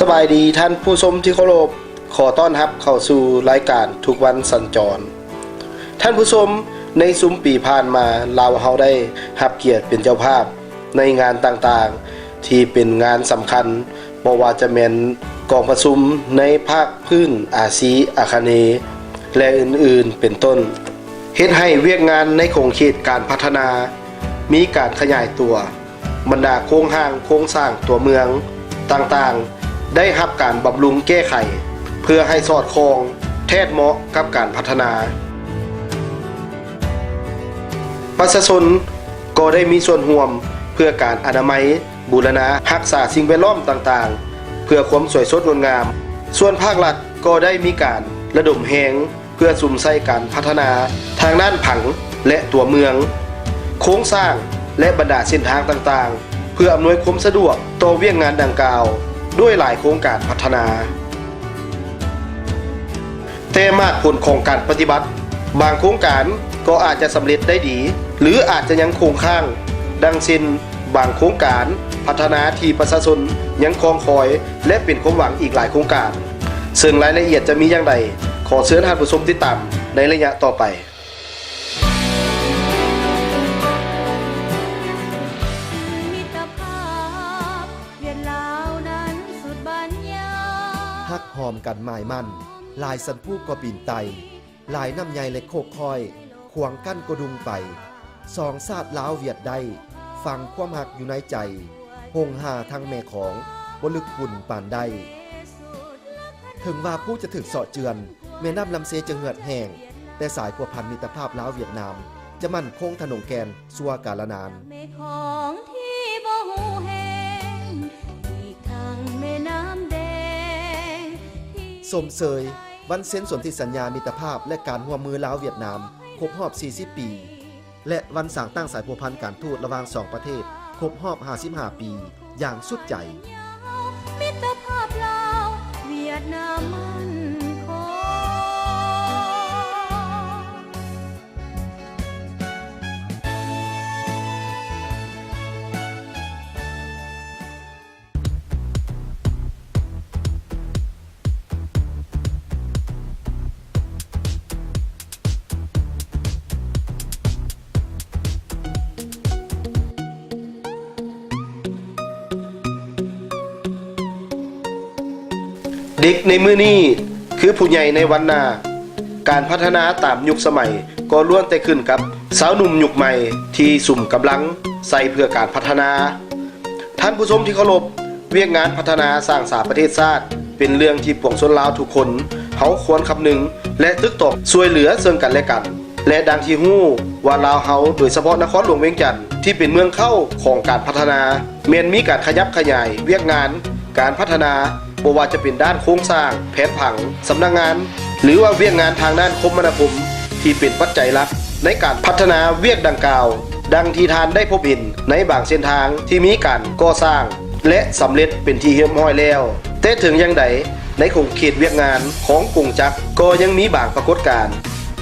สบายดีท่านผู้ชมที่เคารพขอต้อนรับเข้าสู่รายการทุกวันสัญจรท่านผู้ชมในซุ้มปีผ่านมาเราเฮาได้รับเกียรติเป็นเจ้าภาพในงานต่างๆที่เป็นงานสำคัญบ่ว่าจะเป็นกองประชุมในภาคพื้นอาซีอาคเนย์และอื่นๆเป็นต้นเฮ็ดให้เวียกงานในโครงเขตการพัฒนามีการขยายตัวบรรดาโครงห้างโครงสร้างตัวเมืองต่างๆได้รับการบำรุงแก้ไขเพื่อให้สอดคล้องแทดเหมาะกับการพัฒนาประชาชนก็ได้มีส่วนร่วมเพื่อการอนามัยบูรณะรักษาสิ่งแวดล้อมต่างๆเพื่อความสวยสดงดงามส่วนภาครัฐก็ได้มีการระดมแรงเพื่อสุ่มใส่การพัฒนาทางด้านผังและตัวเมืองโครงสร้างและบรรดาเส้นทางต่างๆเพื่ออำนวยความสะดวกต่อเวียกงานดังกล่าวด้วยหลายโครงการพัฒนาแต่มากผลของการปฏิบัติบางโครงการก็อาจจะสำเร็จได้ดีหรืออาจจะยังคงค้างดังเช่นบางโครงการพัฒนาที่ประชาชนยังคงคอยและเป็นความหวังอีกหลายโครงการซึ่งรายละเอียดจะมีอย่างไรขอเชิญท่านผู้ชมติดตามในระยะต่อไปฮักหอมกันหมายมั่นลายสันผู้ก็ปีนไตลายน้ำใยเล็กโคกคอยขวางกั้นกระดุงไปสองซาดล้าวเวียดได้ฟังความหักอยู่ในใจหงหาทางแม่ของบลึกปุ่นป่านใดถึงว่าผู้จะถึกเสาะเจือนแม่น้ำลำเซจะเหือดแห้งแต่สายพัวพันมิตรภาพล้าวเวียดนามจะมั่นคงถนนแกนสัวกาลนานของที่บ่หูแห้งอีกทางแม่น้ำแดงสมเสยวันเซ็นสนธิสัญญามิตรภาพและการร่วมมือลาวเวียดนามครบรอบ40 ปีและวันสร้างตั้งสายพัวพันการทูตระหว่าง2ประเทศครบรอบ55 ปีอย่างสุดใจมิตรภาพลาวเวียดนามมันคงเด็กในมื้อนี้คือผู้ใหญ่ในวันหน้าการพัฒนาตามยุคสมัยก็ล้วนแต่ขึ้นกับสาวหนุ่มยุคใหม่ที่สุ่มกำลังใส่เพื่อการพัฒนาท่านผู้ชมที่เคารพเวียกงานพัฒนาสร้างสรรค์ประเทศชาติเป็นเรื่องที่ปวงชนลาวทุกคนเขาควรคำนึงและตึกตกช่วยเหลือซึ่งกันและกันและดังที่ฮู้ว่าลาวเฮาโดยเฉพาะนครหลวงเวียงจันทน์ที่เป็นเมืองเข้าของการพัฒนาแม้นมีการขยับขยายเวียกงานการพัฒนาบ่ว่าจะเป็นด้านโครงสร้างแผนผังสำนักงานหรือว่าเวียกงานทางด้านคมนาคมที่เป็นปัจจัยหลักในการพัฒนาเวียกดังกล่าวดังที่ทานได้พบเห็นในบางเส้นทางที่มีการก่อสร้างและสำเร็จเป็นที่เรียบร้อยแล้วแต่ถึงอย่างใดในโครงเขตเวียกงานของกรุงจักรก็ยังมีบางปรากฏการณ์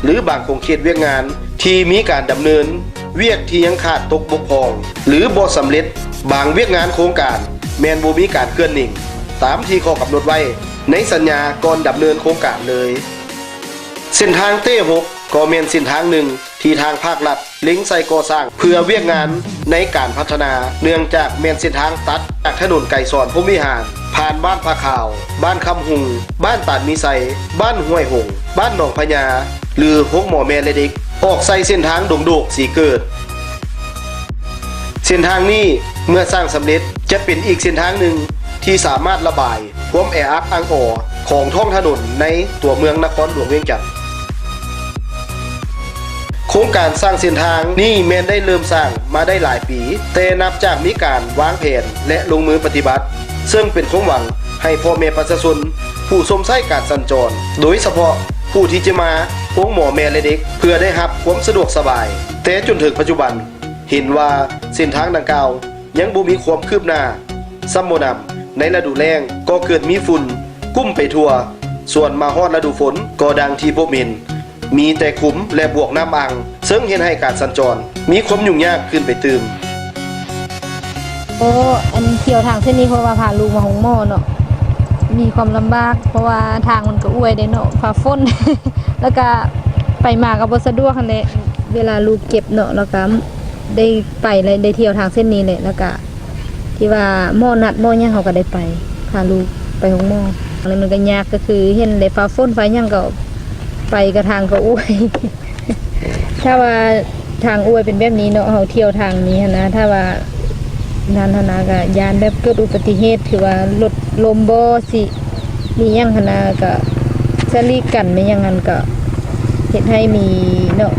หรือบางโครงเขตเวียกงานที่มีการดำเนินเวียกที่ยังขาดตกบกพร่องหรือบ่สำเร็จบางเวียกงานโครงการแม้นบ่มีการเคลื่อนนิ่งตามที่ข้อกำหนดไว้ในสัญญาก่อนดำเนินโครงการเลยเส้นทางเต้6ก็เป็นเส้นทางหนึ่งที่ทางภาครัฐเล็งใส่ก่อสร้างเพื่อเวียกงานในการพัฒนาเนื่องจากแม่นเส้นทางตัดจากถนนไก่สอนพรหมวิหารผ่านบ้านผาขาวบ้านคำหุงบ้านตาดมีไซบ้านห้วยหงบ้านหนองพญาหรือหกหมอแม่และเด็กออกใส่เส้นทางดงโดกสีเกิดเส้นทางนี้เมื่อสร้างสำเร็จจะเป็นอีกเส้นทางหนึ่งที่สามารถระบายความแออัดอังออของท้องถนนในตัวเมืองนครหลวงเวียงจันทน์โครงการสร้างเส้นทางนี้แม้นได้เริ่มสร้างมาได้หลายปีแต่นับจากมีการวางแผนและลงมือปฏิบัติซึ่งเป็นความหวังให้พ่อแม่ประชาชนผู้ชมใช้การสัญจรโดยเฉพาะผู้ที่จะมาพวกหมอแม่และเด็กเพื่อได้รับความสะดวกสบายแต่จนถึงปัจจุบันเห็นว่าเส้นทางดังกล่าวยังบ่มีความคืบหน้าซ้ำบ่นำในฤดูแล้งก็เกิดมีฝุ่นกุ้มไปทั่วส่วนมาฮอดฤดูฝนก็ดังที่พบเห็นมีแต่ขุมและบวกน้ำอังซึ่งเฮ็ดให้การสัญจรมีความยุ่งยากขึ้นไปตื่ม อันเที่ยวทางเส้นนี้เพราะว่าพาลูกมาหงหม้อเนาะ มีความลำบากเพราะว่าทางมันก็อ้วยได้เนาะฟ้าฝน แล้วก็ไปมาก็บ่สะดวกคั่นแหละเวลาลูกเก็บเนาะแล้วก็ได้ไปเลยได้เที่ยวทางเส้นนี้แหละแล้วก็ที่ว่าหม้อนัดหม้อหยังเขาก็ได้ไปพาลูกไปห้องหม้ออะไรมันก็ยากก็คือเห็นได้ฟ้าฝนฟ้าหยังก็ไปกระทางก็อ้วย ถ้าว่าทางอ้วยเป็นแบบนี้เนาะเฮาเที่ยวทางนี้หั้นนะถ้าว่านั้นหั้นนะก็ยานแบบเกิดอุบัติเหตุถือว่ารถลมบ่สิมีหยังหั้นนะก็สลีกันไม่หยังนั้นก็เฮ็ดให้มีเนาะ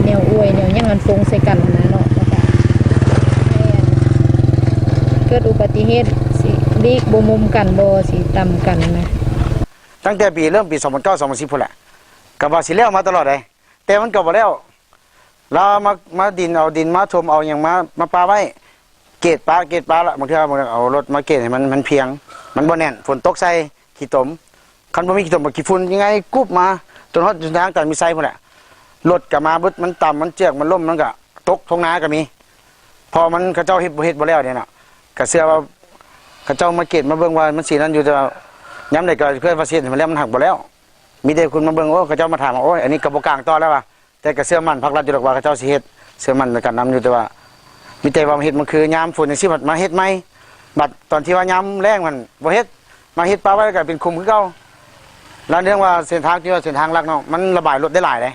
แนวอ้วยแนวหยังมันฟงใส่กันหั้นนะเนาะแล้วก็ให้เกิดอุบัติเหตุสิลีกบ่มุมกันบ่สิต่ำกันนะ ตั้งแต่ปีเริ่มปี2009 2010พุ่นแหละก็ว่าสิแล้วมาตลอดเลยแต่มันก็บ่แล้วเรามาดินเอาดินมาถมเอาหยังมาปาไว้เกตปลาละบางเทื่อเอารถมาเกตให้มันเพียงมันบ่แน่นฝนตกใส่ขี้ตมคันบ่มีขี้ตมบ่ขี้ฝุ่นยังไงกุบมาจนฮอดจนทางตัดมีไซพุ่นแหละรถก็มาบึดมันต่ำมันเจือกมันล่มมันก็ตกทงนาก็มีพอมันเขาเจ้าเฮ็ดบ่แล้วเนี่ยเนาะก็เชื่อว่าเขาเจ้ามาเกตมาเบิ่งว่ามันสินั้นอยู่แต่ย้ำได้ก็เพื่อนว่าสิมันแล้วมันหักบ่แล้วมีแต่คุณมาเบิ่งโอ้เขาเจ้ามาถามว่าโอ้ยอันนี้ก็บ่กลางต่อแล้วว่ะแต่ก็เชื่อมั่นภาครัฐอยู่ดอกว่าเขาเจ้าสิเฮ็ดเชื่อมั่นในการนำอยู่แต่ว่ามีแต่ว่าเฮ็ดมันคือยามฝนจังซี่บัดมาเฮ็ดใหม่บัดตอนที่ว่ายามแล้งมันบ่เฮ็ดมาเฮ็ดปลาไว้ก็เป็นคุมคือเก่าแล้วเรื่องว่าเส้นทางที่ว่าเส้นทางลักเนาะมันระบายรถได้หลายเลย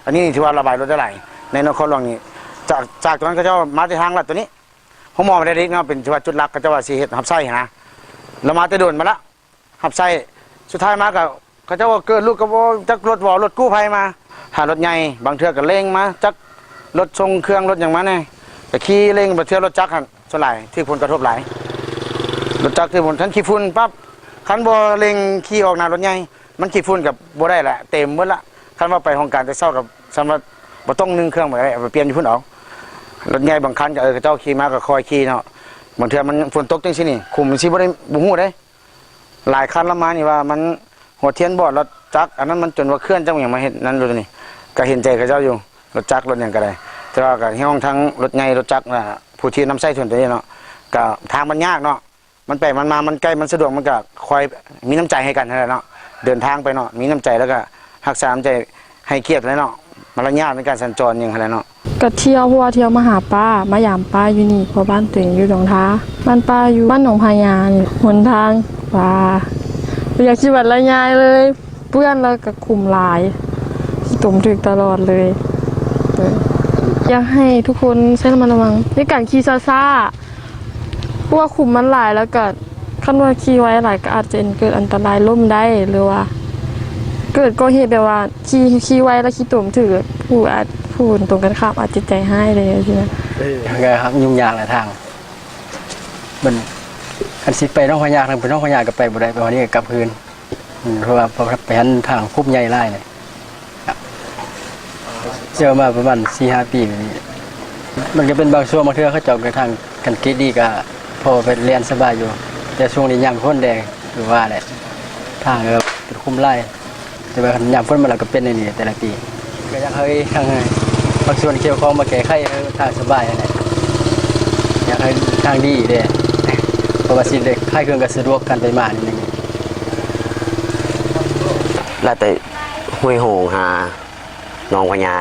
อันนี้ถือว่าระบายรถได้หลายในนครหลวงนี่จากตรงนั้นเขาเจ้ามาที่ทางลัดตัวนี้ผมมองไปได้ดีเนาะเป็นที่ว่าจุดหลักเขาเจ้าว่าสิเฮ็ดหับไส้นะเรามาแต่โดนมาละหับไส้สุดท้ายมาก็เขาเจ้าว่าเกิดลูกก็บ่จักรถวอรถกู้ภัยมาหารถใหญ่บางเทื่อก็เร่งมาจักรถทรงเครื่องรถอย่างมาเนี่ยแต่ขี่เร่งบางเทื่อรถจักรหั่นส่วนหลายที่ผลกระทบหลายรถจักรที่ผลทันขี้ฝุ่นปั๊บคันบ่เร่งขี่ออกหน้ารถใหญ่มันขี้ฝุ่นกับบ่ได้แหละเต็มหมดละคันว่าไปโครงการจะเศร้ากับสำหรับบ่ต้องนึ่งเครื่องไปได้ไปเปลี่ยนอยู่พุ่นเอารถใหญ่บางคันก็เขาเจ้าขี่มาก็คอยขี่เนาะบางเทื่อมันฝนตกจังซี่นี่คุมสิบ่ได้บ่ฮู้เด้หลายคันละมานี่ว่ามันหัวเทียนบอดรถจักรอันนั้นมันจนว่าเคลื่อนจังอย่างมาเฮ็ดนั้นเลยนี่ก็เห็นใจเขาเจ้าอยู่รถจักรรถหยังก็ได้แต่ว่าก็ห้องทั้งรถใหญ่รถจักรน่ะผู้ที่นำใช้ส่วนตัวนี้เนาะก็ทางมันยากเนาะมันไปมันมามันใกล้มันสะดวกมันก็คอยมีน้ำใจให้กันนั่นแหละเนาะเดินทางไปเนาะมีน้ำใจแล้วก็รักษาน้ำใจให้เกียรติเลยเนาะมารยาทในการสัญจรอย่างไรเนาะ ก็เที่ยวเพราะว่าเที่ยวมาหาป้ามายามป้าอยู่นี่เพราะบ้านตัวเองอยู่หนองท้าบ้านป้าอยู่บ้านหนองพญานี่หนทางว่าอยากชีวิตละยายเลยเพื่อนแล้วก็คุมหลายที่ตุ่มถึกตลอดเลยอยากให้ทุกคนใช้ระมัดระวังในการขี่ซ่าๆเพราะว่าคุมมันหลายแล้วก็ขั้นว่าขี่ไว้หลายก็อาจจะเกิดอันตรายล้มได้หรือว่าเกิดก็เหตุแบบว่าขี่ไว้แล้วขี่ตุ่มถือผู้ตรงกันข้ามอาจจะใจให้เลยใช่ไหม ไงครับยุ่งยากหลายทางมันคันสิไปน้องพญาทางไปน้องพญาก็ไปบ่ได้ไปวันนี้ก็กลับคืนเพราะว่าไปหันทางคุบใหญ่ไล่เลยเจอมาประมาณ 4-5 ปีแบบนี้มันก็เป็นบางช่วงบางเทื่อเขาเจาะกันทางกันกิดดีก็พอไปเรียนสบายอยู่แต่ช่วงนี้ยามฝนแดงหรือว่าแหละทางก็เป็นคุมไล่แต่ว่ายามฝนมันก็เป็นในนี้แต่ละปีก็อยากให้ทางบางส่วนเกี่ยวข้องมาแก้ไขทางสบายอะไรอยากให้ทางดีเด้เพราะว่าสิเด็กค่ายเครื่องก็สะดวกกันไปมานิดนึง แล้วแต่ห้วยโหงหาหนองพญา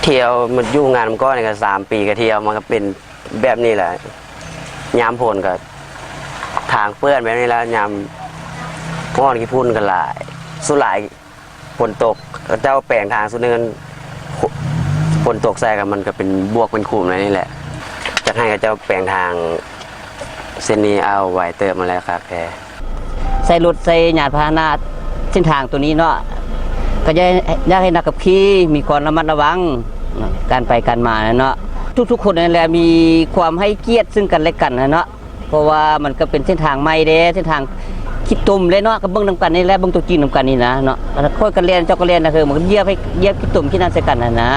เที่ยวมันยุ่งงานมันก็ในกัน3 ปีก็เที่ยวมันก็เป็นแบบนี้แหละยามฝนก็ทางเปื้อนแบบนี้แล้วยามก้อนขี้พุ่นกันหลายสุดหลายฝนตกเจ้าแปลงทางสุดนึงฝนตกใส่กันมันก็เป็นบวกเป็นขุมอะไรนี่แหละจะให้กับเจ้าแปลงทางเส้นนี้เอาไว้เติมมาแล้วครับแกใส่รถใส่ยานพาหนะเส้นทางตัวนี้เนาะก็อยากให้นักขับขี่มีความระมัดระวังการไปการมาเนาะทุกๆคนนั่นแหละมีความให้เกียรติซึ่งกันและกันนะเนาะเพราะว่ามันก็เป็นเส้นทางใหม่เด้เส้นทางคิดตุ่มเลยเนาะก็เบิ่งนำกันนี่แหละเบิ่งตัวจริงนำกันนี่นะเนาะค่อยกันเรียนเจ้าก็เรียนนะคือมันเหยียบคิดตุ่มคิดนั่นใส่กันนะ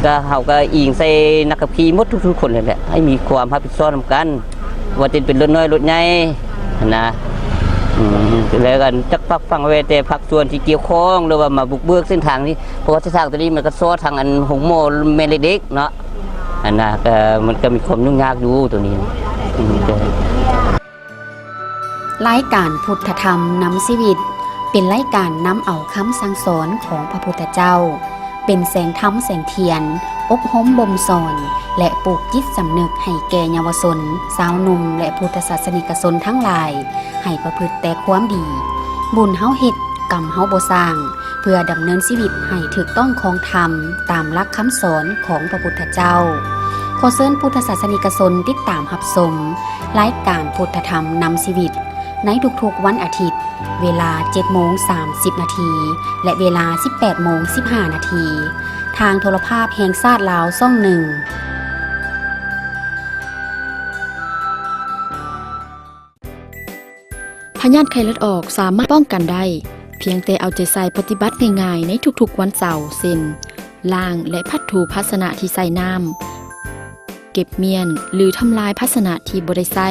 ก็เฮาก็อิงใส่นักขับขี่หมดทุกๆคนเลยแหละให้มีความรับผิดชอบนำกันว่าจะเป็นรถน้อยรถใหญ่นะแล้วกันจักพักฟังไว้แต่พักส่วนที่เกี่ยวข้องหรือว่ามาบุกเบิกเส้นทางนี้เพราะว่าเส้นทางตัวนี้มันก็ซ้อทางอันหงโมเมลเด็กเนาะนะก็มันก็มีความยุ่งยากอยู่ตัวนี้ รายการพุทธธรรมนำชีวิตเป็นรายการนำเอาคำสั่งสอนของพระพุทธเจ้าเป็นแสงธรรมแสงเทียนอบรมบ่มสอนและปลูกจิตสำนึกให้แก่เยาวชนสาวหนุ่มและพุทธศาสนิกชนทั้งหลายให้ประพฤติแต่ความดีบุญเฮาเฮ็ดกรรมเฮาบ่สร้างเพื่อดำเนินชีวิตให้ถูกต้องของธรรมตามหลักคำสอนของพระพุทธเจ้าขอเชิญพุทธศาสนิกชนติดตามรับชมรายการพุทธธรรมนำชีวิตในทุกๆวันอาทิตย์เวลา 7:30 นาทีและเวลา 18:15 นาทีทางโทรภาพแห่งชาติลาวช่อง 1พยาธิไข้เลือดออกสามารถป้องกันได้เพียงแต่เอาใจใส่ปฏิบัติง่ายๆในทุกๆวันเสาร์เช่นล้างและพัดถูภาชนะที่ใส่น้ำเก็บเมียนหรือทำลายภาชนะที่บ่ได้ใส่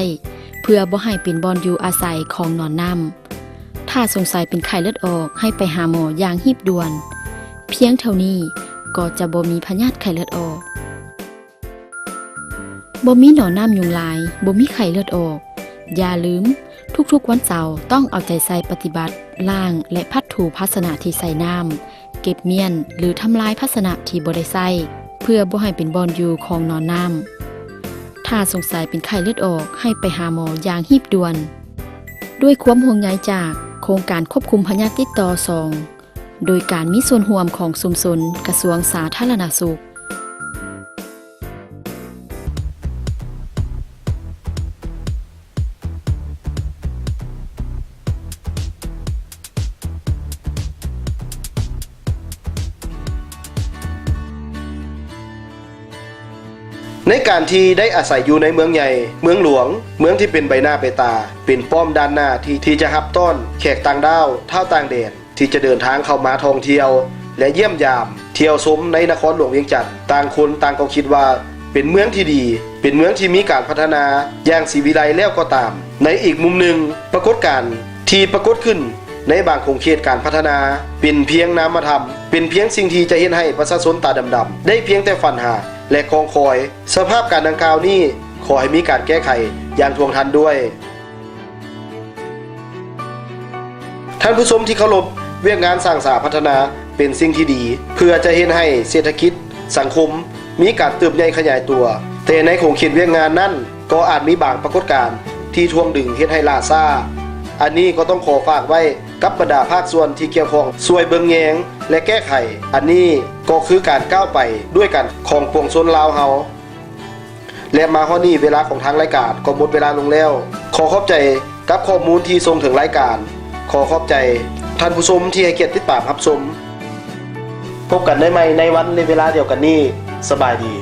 เพื่อบ่ให้เป็นบ่อนอยู่อาศัยของนอนน้ำถ้าสงสัยเป็นไข้เลือดออกให้ไปหาหมออย่างรีบด่วนเพียงเท่านี้ก็จะบ่มีพยาธิไข้เลือดออกบ่มีหนอนน้ำยุงลายบ่มีไข้เลือดออกอย่าลืมทุกๆวันเสาร์ต้องเอาใจใส่ปฏิบัติล้างและพัดถูภาชนะที่ใส่น้ำเก็บเมียนหรือทำลายภาชนะที่บ่ได้ใส่เพื่อบ่ให้เป็นบ่อนอยู่ของนอนน้ำถ้าสงสัยเป็นไข้เลือดออกให้ไปหาหมออย่างรีบด่วนด้วยความห่วงใยจากโครงการควบคุมพยาธิติดต่อ2โดยการมีส่วนร่วมของชุมชนกระทรวงสาธารณสุขในการที่ได้อาศัยอยู่ในเมืองใหญ่เมืองหลวงเมืองที่เป็นใบหน้าเปตาเป็นป้อมด้านหน้าที่จะรับต้อนแขกต่างดาวเท่าต่างแดนที่จะเดินทางเข้ามาท่องเที่ยวและเยี่ยมยามเที่ยวชมในนครหลวงเวียงจันทน์ต่างคนต่างก็คิดว่าเป็นเมืองที่ดีเป็นเมืองที่มีการพัฒนาอย่างศิวิไลแล้วก็ตามในอีกมุมหนึ่งปรากฏการณ์ที่ปรากฏขึ้นในบางโครงเขตการพัฒนาเป็นเพียงนามธรรมเป็นเพียงสิ่งที่จะเห็นให้ประชาชนตาดำๆได้เพียงแต่ฝันหาและคองคอยสภาพการดังกล่าวนี้ขอให้มีการแก้ไขอย่างท่วงทันด้วยท่านผู้ชมที่เคารพเวียกงานสร้างสรรค์พัฒนาเป็นสิ่งที่ดีเพื่อจะเห็นให้เศรษฐกิจสังคมมีการเติบใหญ่ขยายตัวแต่ในโครงเขตเวียกงานนั้นก็อาจมีบางปรากฏการณ์ที่ทวงดึงเฮ็ดให้ล่าช้าอันนี้ก็ต้องขอฝากไว้กับบรรดาภาคส่วนที่เกี่ยวข้องช่วยเบิ่งแยงและแก้ไขอันนี้ก็คือการก้าวไปด้วยกันของปวงชนลาวเฮาและมาฮอดนี้เวลาของทางรายการก็หมดเวลาลงแล้วขอขอบใจกับข้อมูลที่ส่งถึงรายการขอขอบใจท่านผู้ชมที่ให้เกียรติติดตามรับชมพบกันได้ใหม่ในวันในเวลาเดียวกันนี้สบายดี